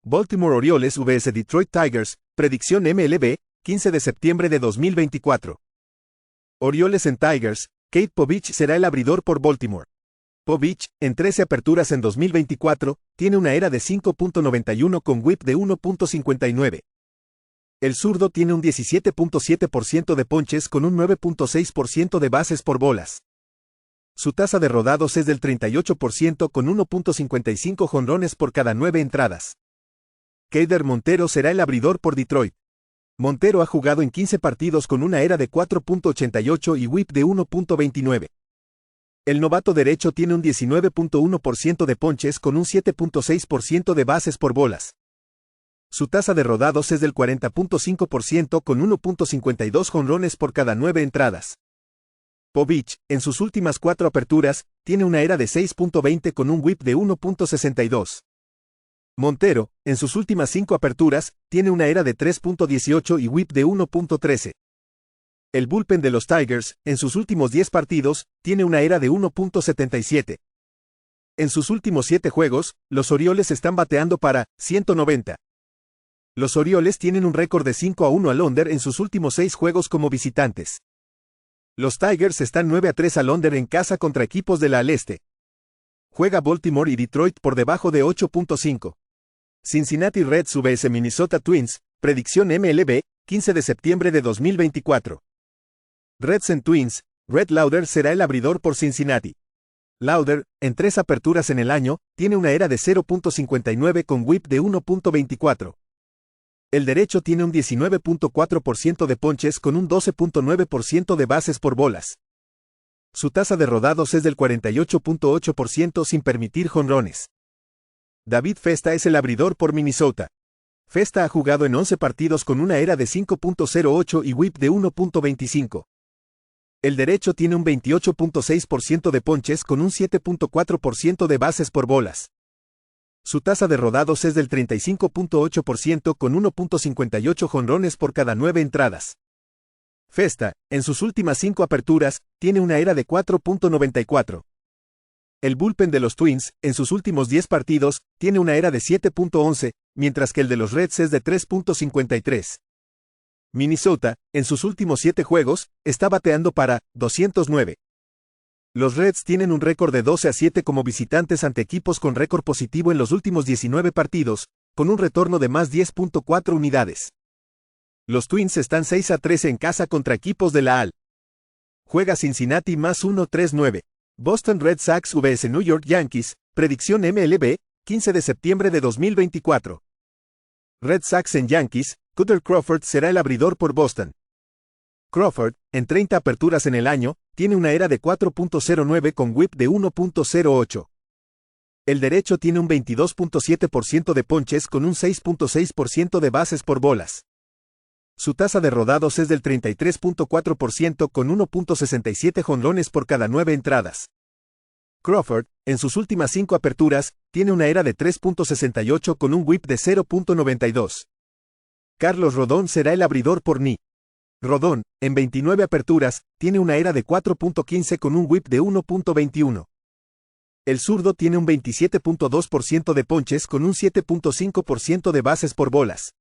Baltimore Orioles vs Detroit Tigers, predicción MLB, 15 de septiembre de 2024. Orioles en Tigers, Kate Povich será el abridor por Baltimore. Povich, en 13 aperturas en 2024, tiene una ERA de 5.91 con whip de 1.59. El zurdo tiene un 17.7% de ponches con un 9.6% de bases por bolas. Su tasa de rodados es del 38% con 1.55 jonrones por cada 9 entradas. Keider Montero será el abridor por Detroit. Montero ha jugado en 15 partidos con una ERA de 4.88 y whip de 1.29. El novato derecho tiene un 19.1% de ponches con un 7.6% de bases por bolas. Su tasa de rodados es del 40.5% con 1.52 jonrones por cada 9 entradas. Povich, en sus últimas 4 aperturas, tiene una ERA de 6.20 con un whip de 1.62. Montero, en sus últimas 5 aperturas, tiene una ERA de 3.18 y whip de 1.13. El bullpen de los Tigers, en sus últimos 10 partidos, tiene una ERA de 1.77. En sus últimos 7 juegos, los Orioles están bateando para 190. Los Orioles tienen un récord de 5-1 al under en sus últimos 6 juegos como visitantes. Los Tigers están 9-3 al under en casa contra equipos de la Al Este. Juega Baltimore y Detroit por debajo de 8.5. Cincinnati Reds vs Minnesota Twins, predicción MLB, 15 de septiembre de 2024. Reds en Twins, Red Lauder será el abridor por Cincinnati. Lauder, en 3 aperturas en el año, tiene una ERA de 0.59 con whip de 1.24. El derecho tiene un 19.4% de ponches con un 12.9% de bases por bolas. Su tasa de rodados es del 48.8% sin permitir jonrones. David Festa es el abridor por Minnesota. Festa ha jugado en 11 partidos con una ERA de 5.08 y whip de 1.25. El derecho tiene un 28.6% de ponches con un 7.4% de bases por bolas. Su tasa de rodados es del 35.8% con 1.58 jonrones por cada 9 entradas. Festa, en sus últimas 5 aperturas, tiene una ERA de 4.94. El bullpen de los Twins, en sus últimos 10 partidos, tiene una ERA de 7.11, mientras que el de los Reds es de 3.53. Minnesota, en sus últimos 7 juegos, está bateando para 209. Los Reds tienen un récord de 12-7 como visitantes ante equipos con récord positivo en los últimos 19 partidos, con un retorno de más 10.4 unidades. Los Twins están 6-13 en casa contra equipos de la AL. Juega Cincinnati más 1.39. Boston Red Sox vs New York Yankees, predicción MLB, 15 de septiembre de 2024. Red Sox en Yankees, Kutter Crawford será el abridor por Boston. Crawford, en 30 aperturas en el año, tiene una ERA de 4.09 con whip de 1.08. El derecho tiene un 22.7% de ponches con un 6.6% de bases por bolas. Su tasa de rodados es del 33.4% con 1.67 jonrones por cada 9 entradas. Crawford, en sus últimas 5 aperturas, tiene una ERA de 3.68 con un whip de 0.92. Carlos Rodón será el abridor por NY. Rodón, en 29 aperturas, tiene una ERA de 4.15 con un whip de 1.21. El zurdo tiene un 27.2% de ponches con un 7.5% de bases por bolas.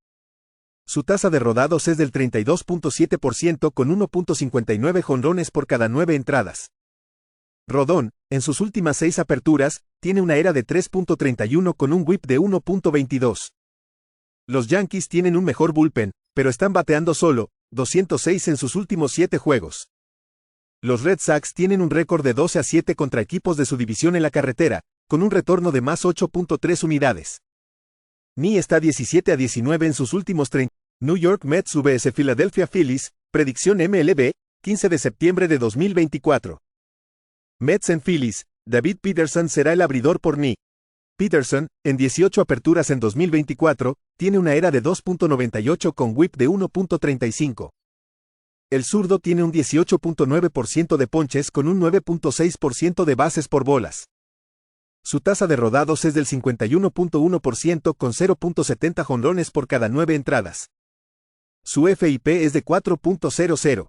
Su tasa de rodados es del 32.7% con 1.59 jonrones por cada 9 entradas. Rodón, en sus últimas 6 aperturas, tiene una ERA de 3.31 con un whip de 1.22. Los Yankees tienen un mejor bullpen, pero están bateando solo 206 en sus últimos 7 juegos. Los Red Sox tienen un récord de 12-7 contra equipos de su división en la carretera, con un retorno de más 8.3 unidades. NY está 17-19 en sus últimos 30. New York Mets vs Philadelphia Phillies, predicción MLB, 15 de septiembre de 2024. Mets en Phillies, David Peterson será el abridor por NY. Peterson, en 18 aperturas en 2024, tiene una ERA de 2.98 con whip de 1.35. El zurdo tiene un 18.9% de ponches con un 9.6% de bases por bolas. Su tasa de rodados es del 51.1% con 0.70 jonrones por cada 9 entradas. Su FIP es de 4.00.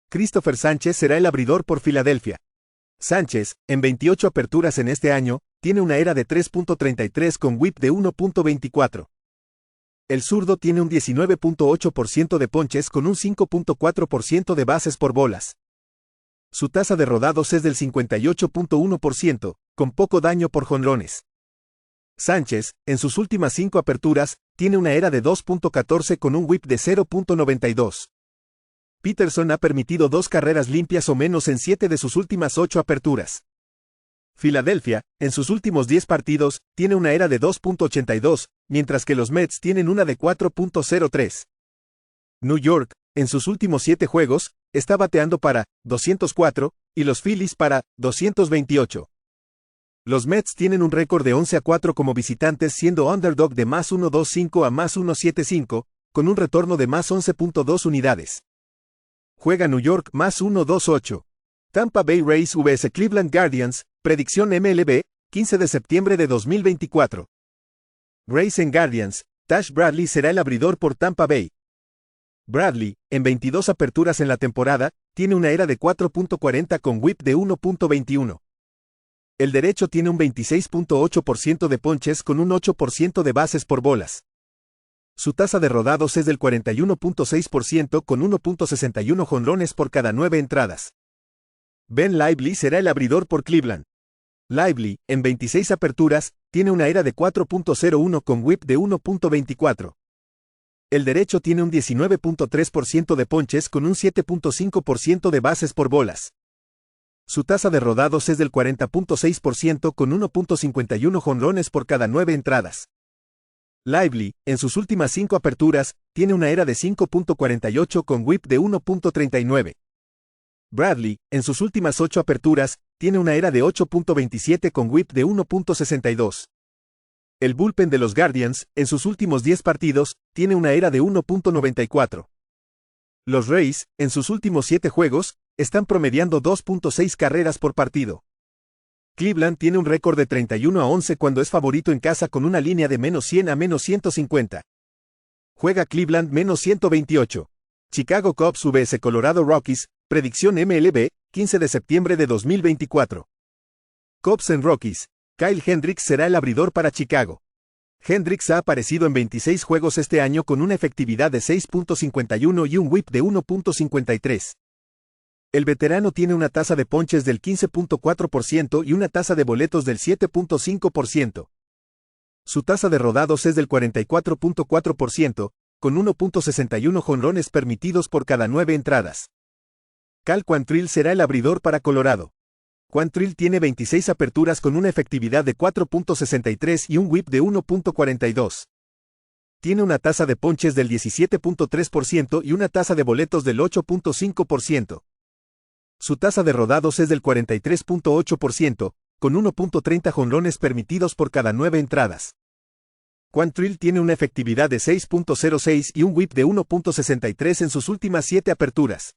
Christopher Sánchez será el abridor por Filadelfia. Sánchez, en 28 aperturas en este año, tiene una ERA de 3.33 con whip de 1.24. El zurdo tiene un 19.8% de ponches con un 5.4% de bases por bolas. Su tasa de rodados es del 58.1%, con poco daño por jonrones. Sánchez, en sus últimas 5 aperturas, tiene una ERA de 2.14 con un WHIP de 0.92. Peterson ha permitido 2 carreras limpias o menos en 7 de sus últimas 8 aperturas. Filadelfia, en sus últimos 10 partidos, tiene una ERA de 2.82, mientras que los Mets tienen una de 4.03. New York, en sus últimos 7 juegos, está bateando para 204, y los Phillies para 228. Los Mets tienen un récord de 11-4 como visitantes, siendo underdog de más 1.25 a más 1.75, con un retorno de más 11.2 unidades. Juega New York más 1.28. Tampa Bay Rays vs Cleveland Guardians, predicción MLB, 15 de septiembre de 2024. Rays en Guardians, Tash Bradley será el abridor por Tampa Bay. Bradley, en 22 aperturas en la temporada, tiene una ERA de 4.40 con WHIP de 1.21. El derecho tiene un 26.8% de ponches con un 8% de bases por bolas. Su tasa de rodados es del 41.6% con 1.61 jonrones por cada 9 entradas. Ben Lively será el abridor por Cleveland. Lively, en 26 aperturas, tiene una ERA de 4.01 con WHIP de 1.24. El derecho tiene un 19.3% de ponches con un 7.5% de bases por bolas. Su tasa de rodados es del 40.6% con 1.51 jonrones por cada 9 entradas. Lively, en sus últimas 5 aperturas, tiene una ERA de 5.48 con WHIP de 1.39. Bradley, en sus últimas 8 aperturas, tiene una ERA de 8.27 con WHIP de 1.62. El bullpen de los Guardians, en sus últimos 10 partidos, tiene una ERA de 1.94. Los Rays, en sus últimos 7 juegos, están promediando 2.6 carreras por partido. Cleveland tiene un récord de 31-11 cuando es favorito en casa con una línea de menos 100 a menos 150. Juega Cleveland menos 128. Chicago Cubs vs Colorado Rockies, predicción MLB, 15 de septiembre de 2024. Cubs en Rockies. Kyle Hendricks será el abridor para Chicago. Hendricks ha aparecido en 26 juegos este año con una efectividad de 6.51 y un WHIP de 1.53. El veterano tiene una tasa de ponches del 15.4% y una tasa de boletos del 7.5%. Su tasa de rodados es del 44.4%, con 1.61 jonrones permitidos por cada 9 entradas. Cal Quantrill será el abridor para Colorado. Quantrill tiene 26 aperturas con una efectividad de 4.63 y un WHIP de 1.42. Tiene una tasa de ponches del 17.3% y una tasa de boletos del 8.5%. Su tasa de rodados es del 43.8%, con 1.30 jonrones permitidos por cada 9 entradas. Quantrill tiene una efectividad de 6.06 y un WHIP de 1.63 en sus últimas 7 aperturas.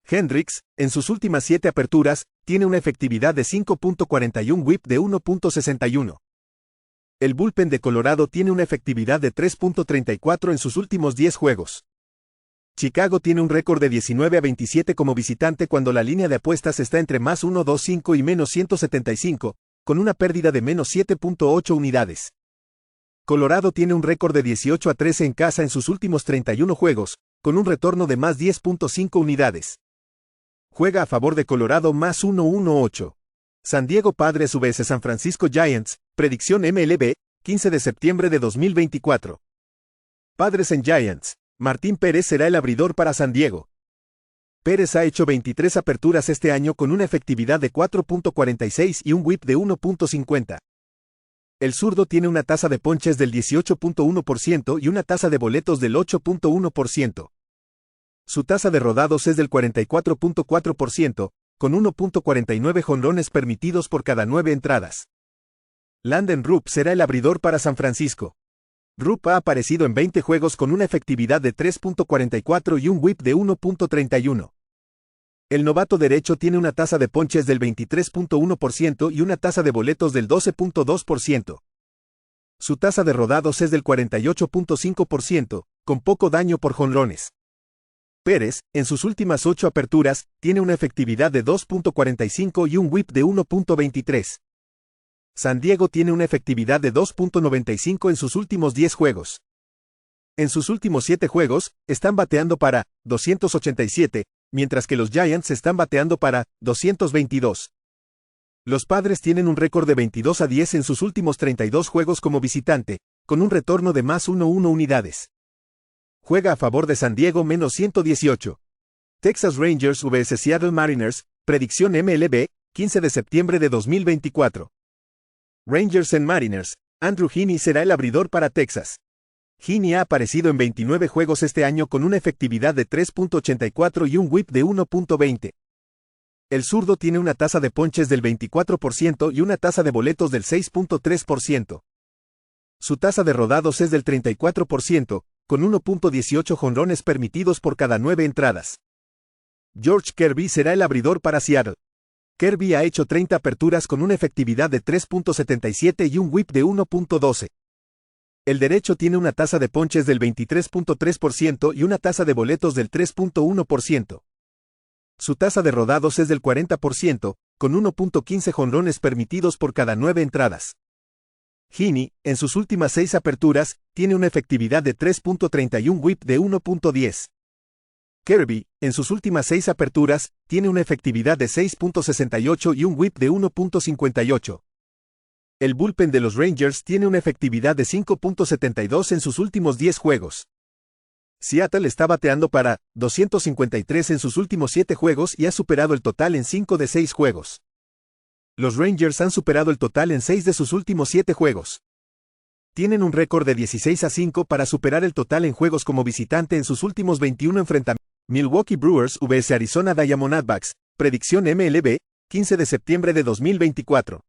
Hendricks, en sus últimas 7 aperturas, tiene una efectividad de 5.41 WHIP de 1.61. El bullpen de Colorado tiene una efectividad de 3.34 en sus últimos 10 juegos. Chicago tiene un récord de 19-27 como visitante cuando la línea de apuestas está entre más 1.25 y menos 175, con una pérdida de menos 7.8 unidades. Colorado tiene un récord de 18-13 en casa en sus últimos 31 juegos, con un retorno de más 10.5 unidades. Juega a favor de Colorado más 1.18. San Diego Padres vs San Francisco Giants, predicción MLB, 15 de septiembre de 2024. Padres en Giants. Martín Pérez será el abridor para San Diego. Pérez ha hecho 23 aperturas este año con una efectividad de 4.46 y un WHIP de 1.50. El zurdo tiene una tasa de ponches del 18.1% y una tasa de boletos del 8.1%. Su tasa de rodados es del 44.4%, con 1.49 jonrones permitidos por cada 9 entradas. Landon Rupp será el abridor para San Francisco. Rupp ha aparecido en 20 juegos con una efectividad de 3.44 y un WHIP de 1.31. El novato derecho tiene una tasa de ponches del 23.1% y una tasa de boletos del 12.2%. Su tasa de rodados es del 48.5%, con poco daño por jonrones. Pérez, en sus últimas 8 aperturas, tiene una efectividad de 2.45 y un WHIP de 1.23. San Diego tiene una efectividad de 2.95 en sus últimos 10 juegos. En sus últimos 7 juegos, están bateando para 287, mientras que los Giants están bateando para 222. Los Padres tienen un récord de 22-10 en sus últimos 32 juegos como visitante, con un retorno de más 1-1 unidades. Juega a favor de San Diego menos 118. Texas Rangers vs Seattle Mariners, predicción MLB, 15 de septiembre de 2024. Rangers en Mariners, Andrew Heaney será el abridor para Texas. Heaney ha aparecido en 29 juegos este año con una efectividad de 3.84 y un whip de 1.20. El zurdo tiene una tasa de ponches del 24% y una tasa de boletos del 6.3%. Su tasa de rodados es del 34%, con 1.18 jonrones permitidos por cada 9 entradas. George Kirby será el abridor para Seattle. Kirby ha hecho 30 aperturas con una efectividad de 3.77 y un whip de 1.12. El derecho tiene una tasa de ponches del 23.3% y una tasa de boletos del 3.1%. Su tasa de rodados es del 40%, con 1.15 jonrones permitidos por cada 9 entradas. Heaney, en sus últimas 6 aperturas, tiene una efectividad de 3.30 y un whip de 1.10. Kirby, en sus últimas 6 aperturas, tiene una efectividad de 6.68 y un whip de 1.58. El bullpen de los Rangers tiene una efectividad de 5.72 en sus últimos 10 juegos. Seattle está bateando para 253 en sus últimos 7 juegos y ha superado el total en 5 de 6 juegos. Los Rangers han superado el total en 6 de sus últimos 7 juegos. Tienen un récord de 16-5 para superar el total en juegos como visitante en sus últimos 21 enfrentamientos. Milwaukee Brewers vs Arizona Diamondbacks, predicción MLB, 15 de septiembre de 2024.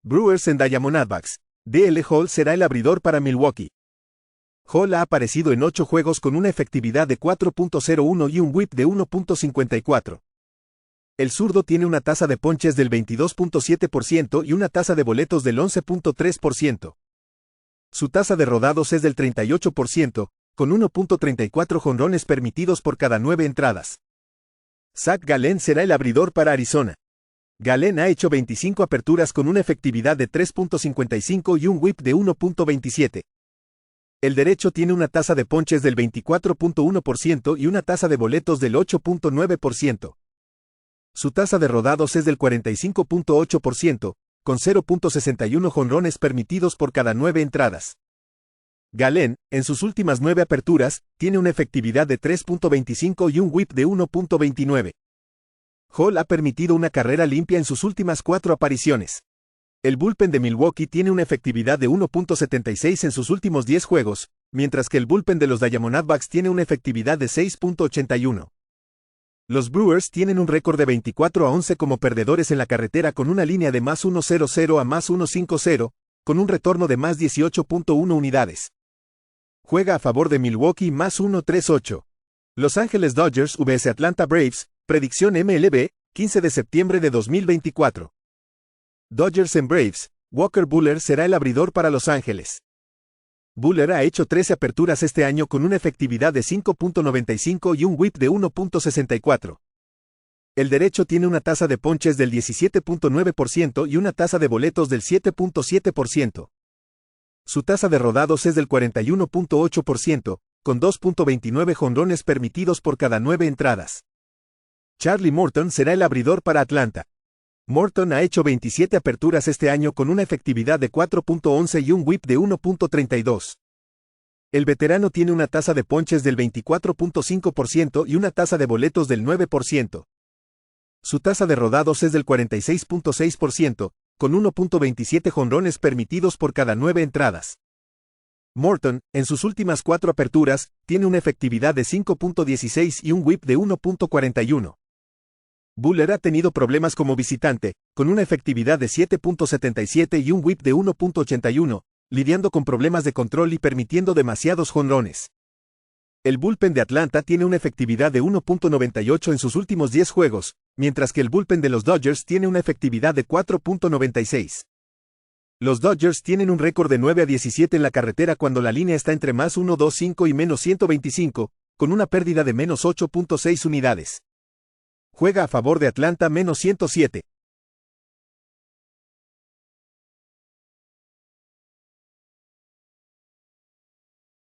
Brewers en Diamondbacks, D.L. Hall será el abridor para Milwaukee. Hall ha aparecido en 8 juegos con una efectividad de 4.01 y un whip de 1.54. El zurdo tiene una tasa de ponches del 22.7% y una tasa de boletos del 11.3%. Su tasa de rodados es del 38%, con 1.34 jonrones permitidos por cada 9 entradas. Zach Gallen será el abridor para Arizona. Gallen ha hecho 25 aperturas con una efectividad de 3.55 y un whip de 1.27. El derecho tiene una tasa de ponches del 24.1% y una tasa de boletos del 8.9%. Su tasa de rodados es del 45.8%, con 0.61 jonrones permitidos por cada 9 entradas. Gallen, en sus últimas 9 aperturas, tiene una efectividad de 3.25 y un whip de 1.29. Hall ha permitido una carrera limpia en sus últimas 4 apariciones. El bullpen de Milwaukee tiene una efectividad de 1.76 en sus últimos 10 juegos, mientras que el bullpen de los Diamondbacks tiene una efectividad de 6.81. Los Brewers tienen un récord de 24-11 como perdedores en la carretera con una línea de más 1.00 a más 1.50, con un retorno de más 18.1 unidades. Juega a favor de Milwaukee más 1.38. Los Ángeles Dodgers vs Atlanta Braves, predicción MLB, 15 de septiembre de 2024. Dodgers en Braves, Walker Buehler será el abridor para Los Ángeles. Buehler ha hecho 13 aperturas este año con una efectividad de 5.95 y un whip de 1.64. El derecho tiene una tasa de ponches del 17.9% y una tasa de boletos del 7.7%. Su tasa de rodados es del 41.8%, con 2.29 jonrones permitidos por cada 9 entradas. Charlie Morton será el abridor para Atlanta. Morton ha hecho 27 aperturas este año con una efectividad de 4.11 y un whip de 1.32. El veterano tiene una tasa de ponches del 24.5% y una tasa de boletos del 9%. Su tasa de rodados es del 46.6%, con 1.27 jonrones permitidos por cada 9 entradas. Morton, en sus últimas 4 aperturas, tiene una efectividad de 5.16 y un whip de 1.41. Buehler ha tenido problemas como visitante, con una efectividad de 7.77 y un whip de 1.81, lidiando con problemas de control y permitiendo demasiados jonrones. El bullpen de Atlanta tiene una efectividad de 1.98 en sus últimos 10 juegos, mientras que el bullpen de los Dodgers tiene una efectividad de 4.96. Los Dodgers tienen un récord de 9-17 en la carretera cuando la línea está entre más 1.25 y menos 125, con una pérdida de menos 8.6 unidades. Juega a favor de Atlanta menos 107.